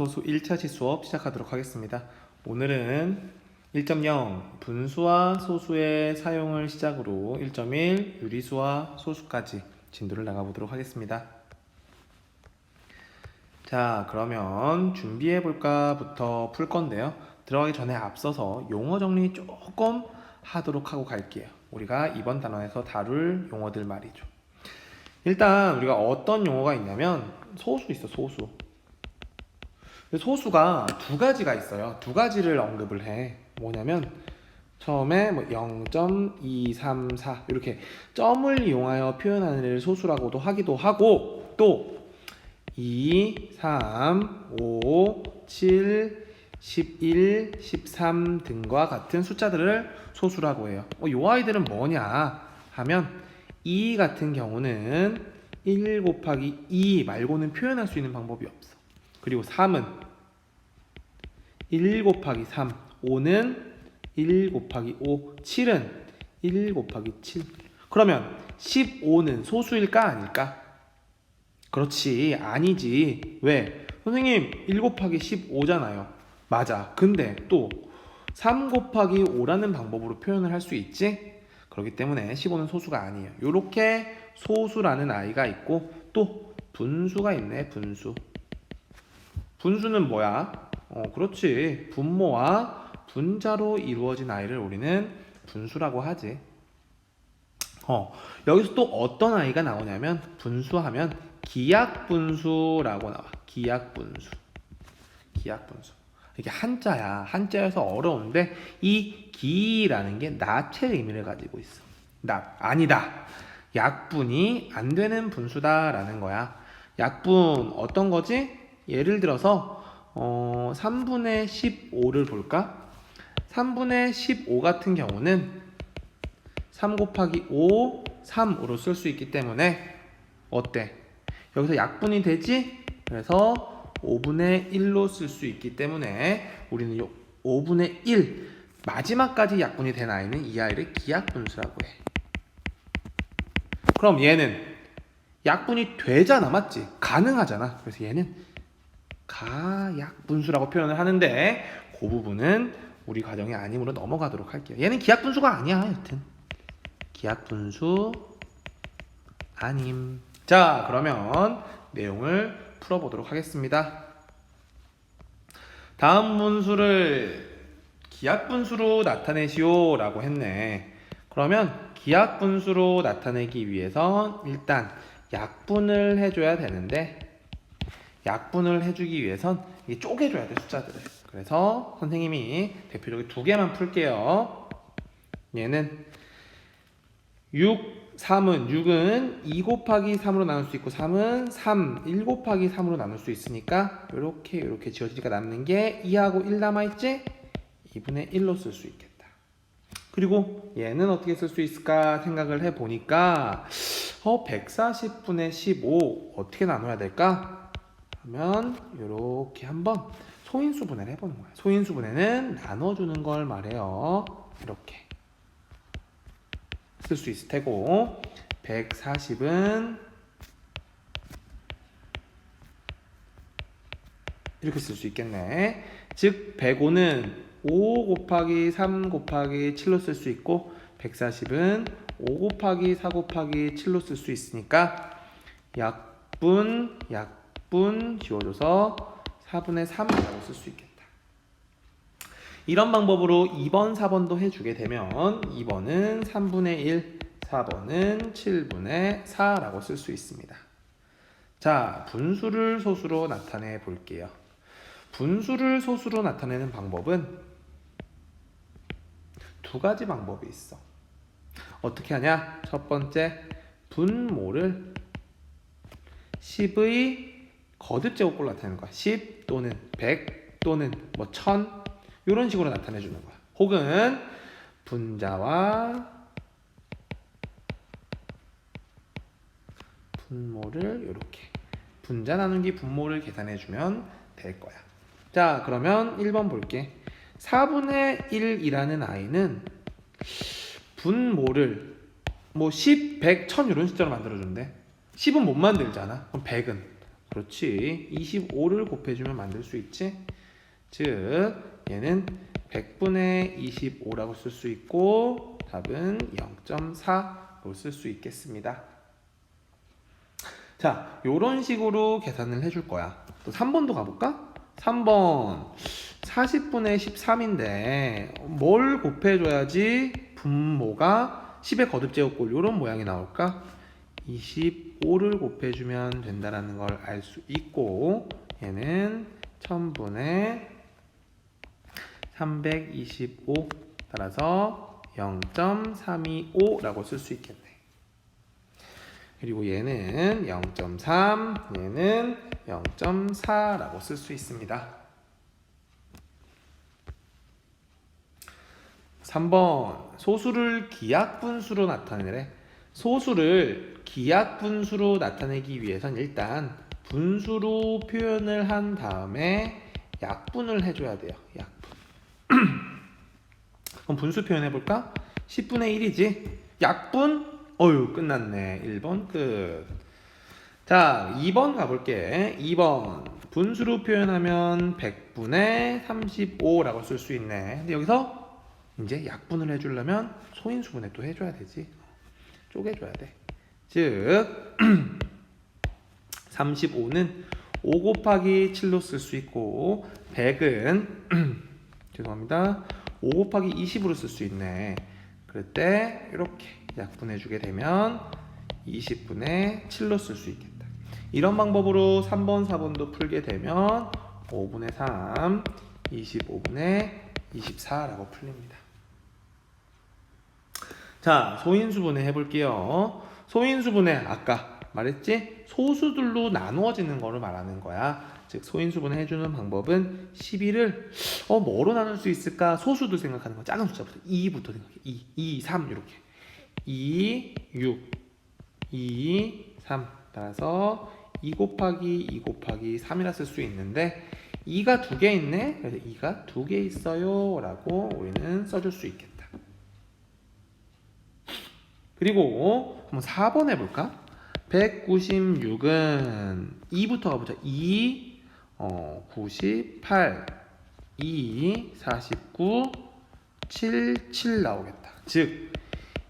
소수 1차시 수업 시작하도록 하겠습니다. 오늘은 1.0 분수와 소수의 사용을 시작으로 1.1 유리수와 소수까지 진도를 나가보도록 하겠습니다. 자, 그러면 준비해볼까부터 풀 건데요. 들어가기 전에 앞서서 용어 정리 조금 하도록 하고 갈게요. 우리가 이번 단원에서 다룰 용어들 말이죠. 일단 우리가 어떤 용어가 있냐면 소수 있어, 소수. 소수가 두 가지가 있어요. 두 가지를 언급을 해. 뭐냐면 처음에 뭐 0.234 이렇게 점을 이용하여 표현하는 애를 소수라고도 하기도 하고, 또 2, 3, 5, 7, 11, 13 등과 같은 숫자들을 소수라고 해요. 이 아이들은 뭐냐 하면 2 같은 경우는 1 곱하기 2 말고는 표현할 수 있는 방법이 없어. 그리고 3은 1 곱하기 3, 5는 1 곱하기 5, 7은 1 곱하기 7. 그러면 15는 소수일까 아닐까? 그렇지, 아니지. 왜? 선생님 1 곱하기 15잖아요. 맞아. 근데 또 3 곱하기 5라는 방법으로 표현을 할 수 있지? 그렇기 때문에 15는 소수가 아니에요. 이렇게 소수라는 아이가 있고, 또 분수가 있네. 분수. 분수는 뭐야? 그렇지. 분모와 분자로 이루어진 아이를 우리는 분수라고 하지. 여기서 또 어떤 아이가 나오냐면, 분수하면 기약분수라고 나와. 기약분수. 기약분수. 이게 한자야. 한자여서 어려운데 이 기라는 게 납의 의미를 가지고 있어. 납. 아니다. 약분이 안 되는 분수다라는 거야. 약분 어떤 거지? 예를 들어서 3분의 15를 볼까? 3분의 15 같은 경우는 3 곱하기 5, 3으로 쓸 수 있기 때문에 어때? 여기서 약분이 되지? 그래서 5분의 1로 쓸 수 있기 때문에 우리는 5분의 1 마지막까지 약분이 된 아이는 이 아이를 기약분수라고 해. 그럼 얘는 약분이 되잖아, 맞지? 가능하잖아. 그래서 얘는 가약분수라고 표현을 하는데, 그 부분은 우리 과정이 아니므로 넘어가도록 할게요. 얘는 기약분수가 아니야. 여튼 기약분수 아님. 자, 그러면 내용을 풀어보도록 하겠습니다. 다음 분수를 기약분수로 나타내시오 라고 했네. 그러면 기약분수로 나타내기 위해선 일단 약분을 해줘야 되는데, 약분을 해주기 위해선 이게 쪼개줘야 돼, 숫자들을. 그래서 선생님이 대표적으로 두 개만 풀게요. 얘는 6은 2 곱하기 3으로 나눌 수 있고, 3은 3, 1 곱하기 3으로 나눌 수 있으니까 이렇게 지워지니까 남는 게 2하고 1 남아있지? 2분의 1로 쓸 수 있겠다. 그리고 얘는 어떻게 쓸 수 있을까 생각을 해보니까 140분의 15 어떻게 나눠야 될까? 하면 이렇게 한번 소인수분해를 해보는 거야. 소인수분해는 나눠주는 걸 말해요. 이렇게 쓸 수 있을 테고, 140은 이렇게 쓸 수 있겠네. 즉 105는 5 곱하기 3 곱하기 7로 쓸 수 있고, 140은 5 곱하기 4 곱하기 7로 쓸 수 있으니까 약분 지워줘서 4분의 3이라고 쓸 수 있겠다. 이런 방법으로 2번, 4번도 해주게 되면 2번은 3분의 1, 4번은 7분의 4라고 쓸 수 있습니다. 자, 분수를 소수로 나타내 볼게요. 분수를 소수로 나타내는 방법은 두 가지 방법이 있어. 어떻게 하냐? 첫 번째, 분모를 10의 거듭제곱꼴로 나타내는 거야. 10 또는 100 또는 1000 이런 식으로 나타내 주는 거야. 혹은 분자와 분모를 이렇게 분자 나누기 분모를 계산해 주면 될 거야. 자, 그러면 1번 볼게. 4분의 1이라는 아이는 분모를 10, 100, 1000 이런 숫자로 만들어 준대. 10은 못 만들잖아. 그럼 100은 그렇지. 25를 곱해주면 만들 수 있지. 즉 얘는 100분의 25라고 쓸 수 있고 답은 0.4로 쓸 수 있겠습니다. 자, 요런 식으로 계산을 해줄 거야. 또 3번도 가볼까? 3번 40분의 13인데 뭘 곱해줘야지 분모가 10의 거듭제곱꼴 요런 모양이 나올까? 25를 곱해주면 된다는 걸 알 수 있고 얘는 1000분의 325 따라서 0.325라고 쓸 수 있겠네. 그리고 얘는 0.3, 얘는 0.4라고 쓸 수 있습니다. 3번 소수를 기하분수로 나타내래. 소수를 기하분수로 나타내기 위해선 일단 분수로 표현을 한 다음에 약분을 해줘야 돼요. 약분. 그럼 분수 표현해볼까? 10분의 1이지. 약분? 어휴 끝났네. 1번 끝. 자 2번 가볼게. 2번 분수로 표현하면 100분의 35라고 쓸 수 있네. 근데 여기서 이제 약분을 해주려면 소인수분해 또 해줘야 되지. 쪼개줘야 돼. 즉 35는 5 곱하기 7로 쓸 수 있고 100은 죄송합니다 5 곱하기 20으로 쓸 수 있네. 그럴 때 이렇게 약분해주게 되면 20분의 7로 쓸 수 있겠다. 이런 방법으로 3번 4번도 풀게 되면 5분의 3 25분의 24라고 풀립니다. 자 소인수분해 해볼게요. 소인수분해 아까 말했지? 소수들로 나누어지는 거를 말하는 거야. 즉 소인수분해 해주는 방법은 11을 뭐로 나눌 수 있을까? 소수들 생각하는 거. 작은 숫자부터 2부터 생각해. 2, 3 이렇게 2, 6, 2, 3 따라서 2 곱하기 2 곱하기 3이라 쓸 수 있는데 2가 2개 있네. 그래서 2가 2개 있어요 라고 우리는 써줄 수 있겠다. 그리고 한번 4번 해볼까? 196은 2부터 가보자. 2, 98, 2, 49, 7, 7 나오겠다. 즉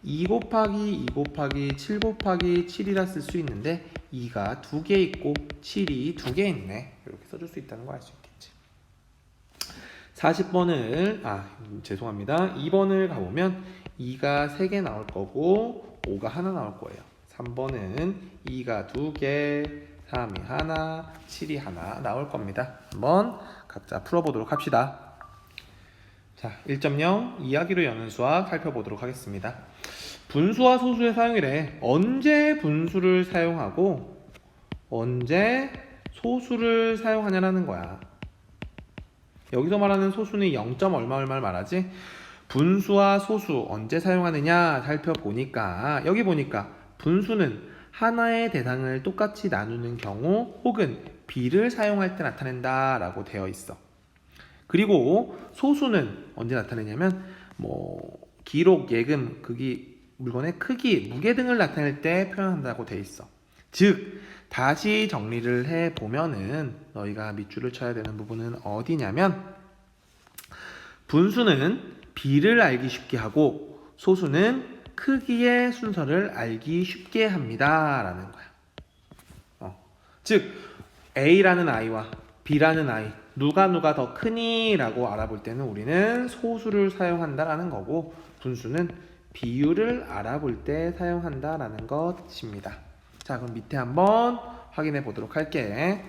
2 곱하기 2 곱하기 7 곱하기 7이라 쓸 수 있는데 2가 2개 있고 7이 2개 있네. 이렇게 써줄 수 있다는 거 알 수 있겠지. 40번을 죄송합니다. 2번을 가보면 2가 3개 나올 거고 5가 하나 나올 거예요. 3번은 2가 2개, 3이 하나, 7이 하나 나올 겁니다. 한번 각자 풀어보도록 합시다. 자, 1.0 이야기로 여는 수학 살펴보도록 하겠습니다. 분수와 소수의 사용이래. 언제 분수를 사용하고 언제 소수를 사용하냐라는 거야. 여기서 말하는 소수는 0. 얼마를 말하지? 분수와 소수 언제 사용하느냐 살펴보니까 여기 보니까 분수는 하나의 대상을 똑같이 나누는 경우 혹은 비를 사용할 때 나타낸다 라고 되어 있어. 그리고 소수는 언제 나타내냐면 기록, 예금, 물건의 크기, 무게 등을 나타낼 때 표현한다고 되어 있어. 즉 다시 정리를 해보면은 너희가 밑줄을 쳐야 되는 부분은 어디냐면 분수는 비를 알기 쉽게 하고 소수는 크기의 순서를 알기 쉽게 합니다 라는 거야. 즉 A라는 아이와 B라는 아이 누가 더 크니? 라고 알아볼 때는 우리는 소수를 사용한다라는 거고 분수는 비율을 알아볼 때 사용한다라는 것입니다. 자 그럼 밑에 한번 확인해 보도록 할게.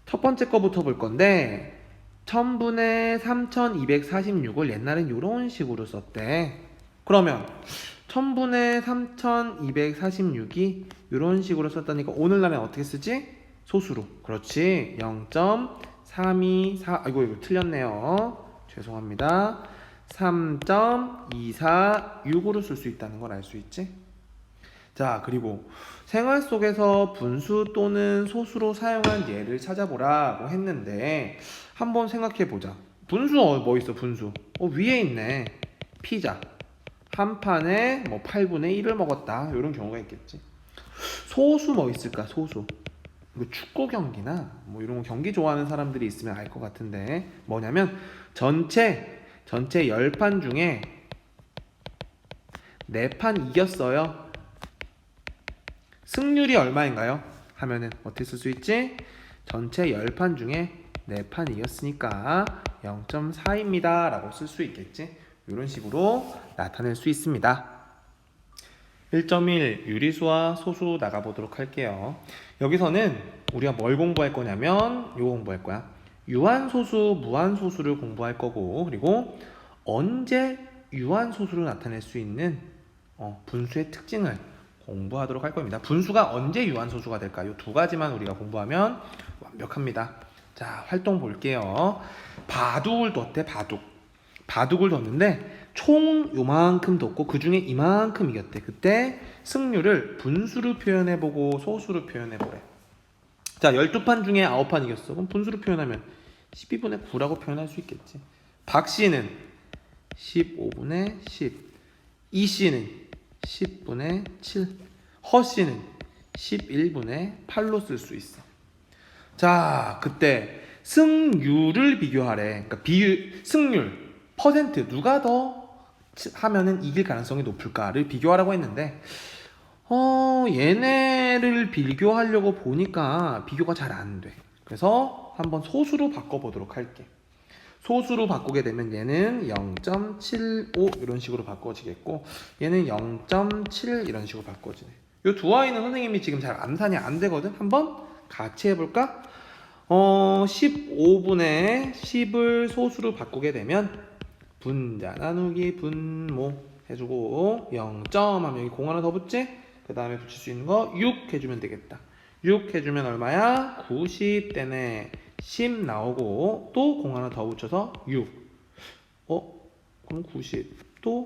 첫 번째 거부터 볼 건데 1000분의 3246을 옛날엔 이런 식으로 썼대. 그러면 1000분의 3246이 이런 식으로 썼다니까 오늘날엔 어떻게 쓰지? 소수로. 그렇지. 0.324 이거 틀렸네요. 죄송합니다. 3.246으로 쓸 수 있다는 걸 알 수 있지? 자 그리고 생활 속에서 분수 또는 소수로 사용한 예를 찾아보라고 했는데 한번 생각해 보자. 분수 뭐 있어? 분수 위에 있네. 피자 한 판에 8분의 1을 먹었다 이런 경우가 있겠지. 소수 뭐 있을까? 소수 이거 축구 경기나 뭐 이런 거 경기 좋아하는 사람들이 있으면 알 것 같은데 뭐냐면 전체 10판 중에 4판 이겼어요. 승률이 얼마인가요? 하면은 어떻게 쓸 수 있지? 전체 10판 중에 4판 이겼으니까 0.4입니다 라고 쓸 수 있겠지. 이런 식으로 나타낼 수 있습니다. 1.1 유리수와 소수 나가보도록 할게요. 여기서는 우리가 뭘 공부할 거냐면 이거 공부할 거야. 유한소수, 무한소수를 공부할 거고, 그리고 언제 유한소수로 나타낼 수 있는 분수의 특징을 공부하도록 할 겁니다. 분수가 언제 유한소수가 될까? 이 두 가지만 우리가 공부하면 완벽합니다. 자, 활동 볼게요. 바둑을 뒀대. 바둑을 뒀는데 총 요만큼 뒀고 그 중에 이만큼 이겼대. 그때 승률을 분수로 표현해보고 소수로 표현해보래. 자, 12판 중에 9판 이겼어. 그럼 분수로 표현하면 12분의 9라고 표현할 수 있겠지. 박씨는 15분의 10, 이씨는 10분의 7, 허씨는 11분의 8로 쓸 수 있어. 자, 그때 승률을 비교하래. 그러니까 승률, 퍼센트 누가 더 하면은 이길 가능성이 높을까를 비교하라고 했는데 얘네를 비교하려고 보니까 비교가 잘 안 돼. 그래서 한번 소수로 바꿔보도록 할게. 소수로 바꾸게 되면 얘는 0.75 이런 식으로 바꿔지겠고 얘는 0.7 이런 식으로 바꿔지네. 이 두 아이는 선생님이 지금 잘 암산이 안 되거든. 한번 같이 해볼까? 15분의 10을 소수로 바꾸게 되면 분자 나누기 분모 해주고 0점 하면 여기 공 하나 더 붙지? 그 다음에 붙일 수 있는 거 6 해주면 되겠다. 6 해주면 얼마야? 90대네. 10 나오고 또 공 하나 더 붙여서 6. 그럼 90 또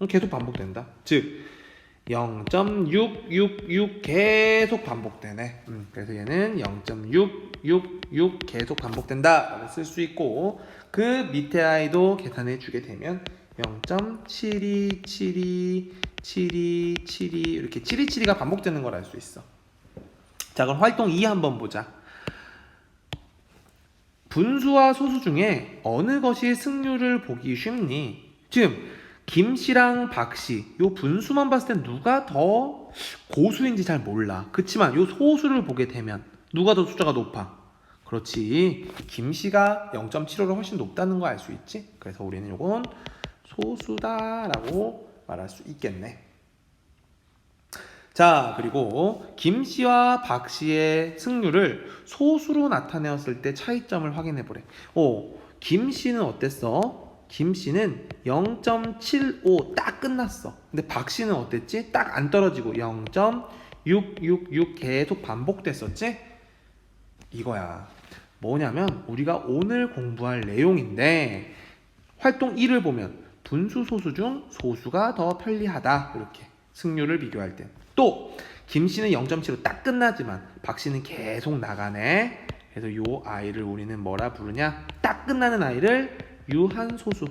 계속 반복된다. 즉 0.666 계속 반복되네. 그래서 얘는 0.666 계속 반복된다 라고 쓸 수 있고 그 밑에 아이도 계산해 주게 되면 0.72727272 이렇게 727가 반복되는 걸 알 수 있어. 자, 그럼 활동 2 한번 보자. 분수와 소수 중에 어느 것이 승률을 보기 쉽니? 지금 김씨랑 박씨 요 분수만 봤을 땐 누가 더 고수인지 잘 몰라. 그치만 요 소수를 보게 되면 누가 더 숫자가 높아? 그렇지, 김씨가 0.75를 훨씬 높다는 거 알 수 있지? 그래서 우리는 요건 소수다라고 말할 수 있겠네. 자, 그리고 김씨와 박씨의 승률을 소수로 나타내었을 때 차이점을 확인해 보래. 김씨는 어땠어? 김씨는 0.75 딱 끝났어. 근데 박씨는 어땠지? 딱 안 떨어지고 0.666 계속 반복됐었지? 이거야. 뭐냐면 우리가 오늘 공부할 내용인데 활동 1을 보면 분수 소수 중 소수가 더 편리하다. 이렇게 승률을 비교할 때. 또 김씨는 0.75 딱 끝나지만 박씨는 계속 나가네. 그래서 요 아이를 우리는 뭐라 부르냐? 딱 끝나는 아이를 유한소수.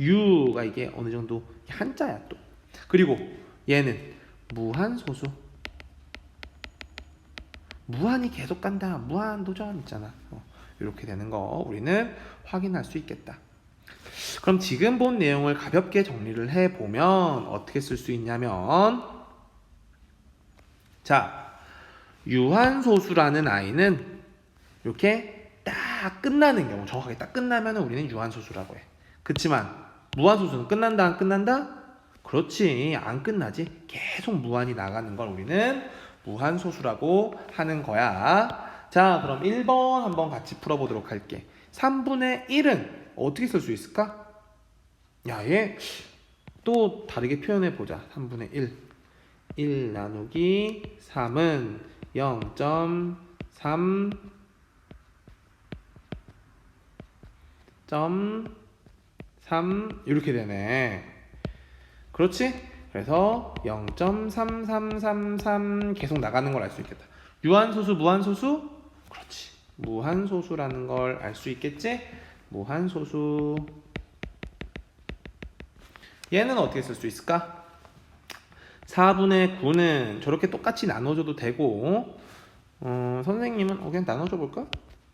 유가 이게 어느 정도 한자야 또. 그리고 얘는 무한소수. 무한이 계속 간다. 무한도전 있잖아. 이렇게 되는 거 우리는 확인할 수 있겠다. 그럼 지금 본 내용을 가볍게 정리를 해보면 어떻게 쓸 수 있냐면, 자, 유한소수라는 아이는 이렇게 딱 끝나는 경우, 정확하게 딱 끝나면 우리는 유한소수라고 해. 그치만 무한소수는 끝난다 안 끝난다? 그렇지, 안 끝나지. 계속 무한이 나가는 걸 우리는 무한소수라고 하는 거야. 자, 그럼 1번 한번 같이 풀어보도록 할게. 3분의 1은 어떻게 쓸 수 있을까? 야, 얘 또 다르게 표현해 보자. 3분의 1. 1 나누기 3은 0.3 3 이렇게 되네. 그렇지? 그래서 0.3333 계속 나가는 걸 알 수 있겠다. 유한소수, 무한소수? 그렇지. 무한소수라는 걸 알 수 있겠지? 무한소수. 얘는 어떻게 쓸 수 있을까? 4분의 9는 저렇게 똑같이 나눠줘도 되고 선생님은 그냥 나눠줘 볼까?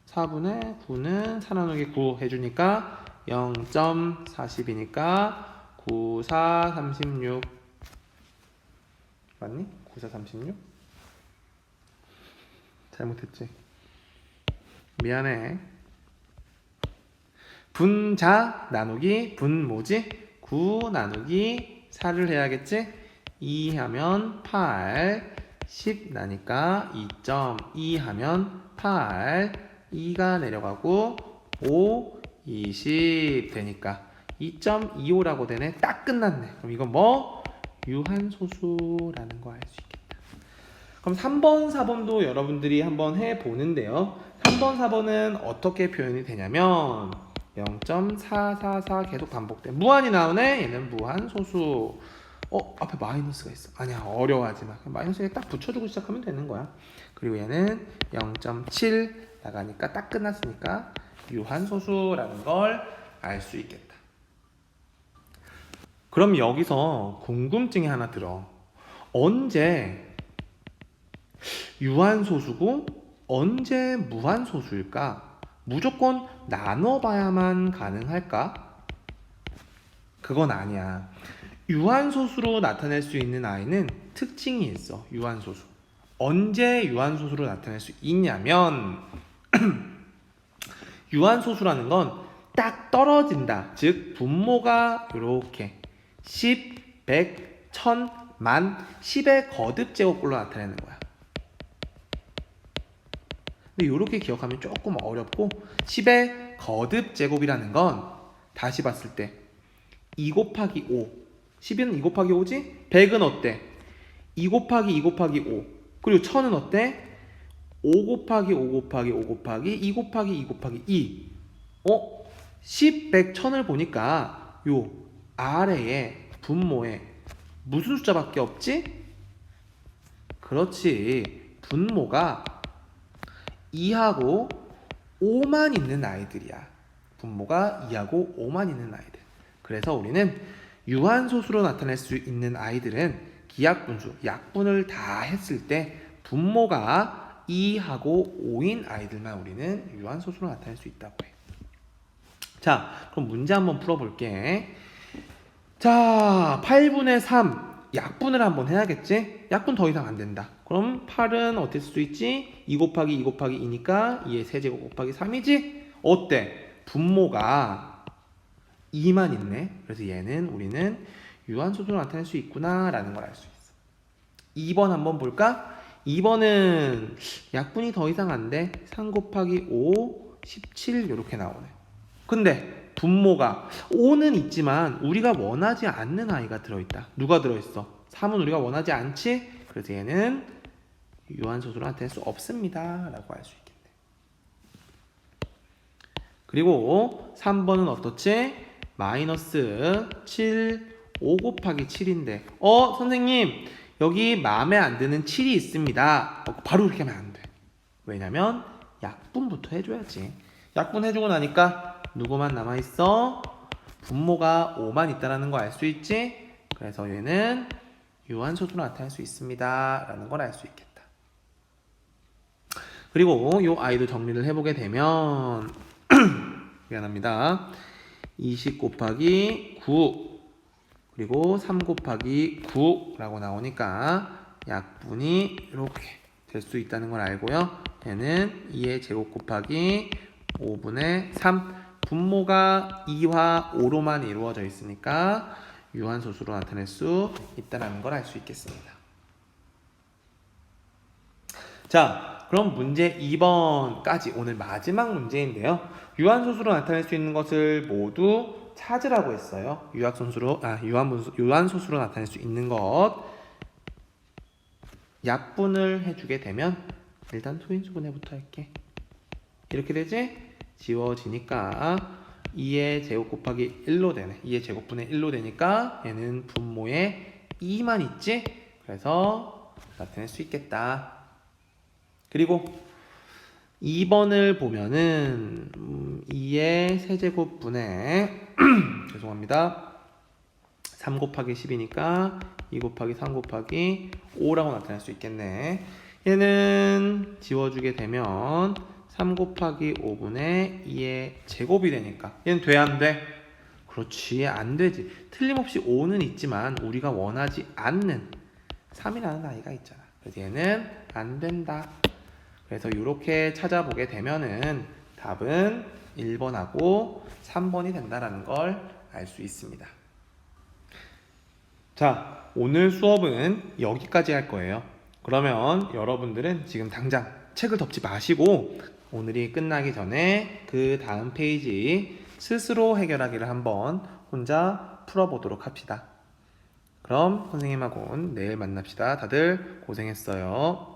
4분의 9는 4 나누기 9 해주니까 0.40이니까 9, 4, 36 맞니? 9, 4, 36? 잘못했지? 미안해. 분자 나누기 분모지 9 나누기 4를 해야겠지? 2 하면 8 10 나니까 2.2 하면 8 2가 내려가고 5 20 되니까 2.25라고 되네. 딱 끝났네. 그럼 이건 뭐? 유한소수라는 거 알 수 있겠다. 그럼 3번 4번도 여러분들이 한번 해보는데요. 3번 4번은 어떻게 표현이 되냐면 0.444 계속 반복돼. 무한이 나오네. 얘는 무한소수. 앞에 마이너스가 있어. 아니야, 어려워하지 마. 마이너스에 딱 붙여주고 시작하면 되는 거야. 그리고 얘는 0.7 나가니까 딱 끝났으니까 유한소수라는 걸 알 수 있겠다. 그럼 여기서 궁금증이 하나 들어. 언제 유한소수고 언제 무한소수일까? 무조건 나눠봐야만 가능할까? 그건 아니야. 유한소수로 나타낼 수 있는 아이는 특징이 있어. 유한소수. 언제 유한소수로 나타낼 수 있냐면 유한소수라는 건 딱 떨어진다. 즉 분모가 이렇게 10, 100, 1000, 만, 10의 거듭 제곱꼴로 나타내는 거야. 근데 이렇게 기억하면 조금 어렵고 10의 거듭 제곱이라는 건 다시 봤을 때 2 곱하기 5 10은 2 곱하기 5지? 100은 어때? 2 곱하기 2 곱하기 5 그리고 1000은 어때? 5 곱하기 5 곱하기 5 곱하기 2 곱하기 2 곱하기 2 10, 100, 1000을 보니까 요 아래에 분모에 무슨 숫자밖에 없지? 그렇지. 분모가 2하고 5만 있는 아이들이야. 분모가 2하고 5만 있는 아이들. 그래서 우리는 유한소수로 나타낼 수 있는 아이들은 기하분수, 약분을 다 했을 때 분모가 2하고 5인 아이들만 우리는 유한소수로 나타낼 수 있다고 해. 자, 그럼 문제 한번 풀어볼게. 자, 8분의 3 약분을 한번 해야겠지? 약분 더 이상 안 된다. 그럼 8은 어떻게 쓸 수 있지? 2 곱하기 2 곱하기 2니까 2의 세제곱 곱하기 3이지? 어때? 분모가 2만 있네. 그래서 얘는 우리는 유한소수로 나타낼 수 있구나 라는 걸 알 수 있어. 2번 한번 볼까? 2번은 약분이 더 이상 안 돼. 3 곱하기 5, 17 이렇게 나오네. 근데 분모가 5는 있지만 우리가 원하지 않는 아이가 들어있다. 누가 들어있어? 3은 우리가 원하지 않지? 그래서 얘는 유한소수로 나타낼 수 없습니다 라고 할 수 있겠네. 그리고 3번은 어떻지? 마이너스 7, 5 곱하기 7인데 선생님 여기 마음에 안 드는 7이 있습니다. 바로 이렇게 하면 안 돼. 왜냐면 약분부터 해줘야지. 약분 해주고 나니까 누구만 남아있어? 분모가 5만 있다는 거 알 수 있지? 그래서 얘는 유한소수로 나타낼 수 있습니다 라는 걸 알 수 있겠다. 그리고 이 아이도 정리를 해보게 되면 미안합니다. 20 곱하기 9 그리고 3 곱하기 9라고 나오니까 약분이 이렇게 될 수 있다는 걸 알고요. 얘는 2의 제곱 곱하기 5분의 3 분모가 2와 5로만 이루어져 있으니까 유한소수로 나타낼 수 있다는 걸 알 수 있겠습니다. 자, 그럼 문제 2번까지 오늘 마지막 문제인데요. 유한소수로 나타낼 수 있는 것을 모두 찾으라고 했어요. 유한소수로 나타낼 수 있는 것. 약분을 해주게 되면 일단 소인수분해부터 할게. 이렇게 되지? 지워지니까 2의 제곱 곱하기 1로 되네. 2의 제곱분의 1로 되니까 얘는 분모에 2만 있지? 그래서 나타낼 수 있겠다. 그리고 2번을 보면은 2의 세제곱분의 죄송합니다. 3 곱하기 10이니까 2 곱하기 3 곱하기 5라고 나타낼 수 있겠네. 얘는 지워주게 되면 3 곱하기 5분의 2의 제곱이 되니까 얘는 돼, 안 돼? 그렇지, 안 되지. 틀림없이 5는 있지만 우리가 원하지 않는 3이라는 아이가 있잖아. 그래서 얘는 안 된다. 그래서 이렇게 찾아보게 되면은 답은 1번하고 3번이 된다라는 걸 알 수 있습니다. 자, 오늘 수업은 여기까지 할 거예요. 그러면 여러분들은 지금 당장 책을 덮지 마시고 오늘이 끝나기 전에 그 다음 페이지 스스로 해결하기를 한번 혼자 풀어보도록 합시다. 그럼 선생님하고는 내일 만납시다. 다들 고생했어요.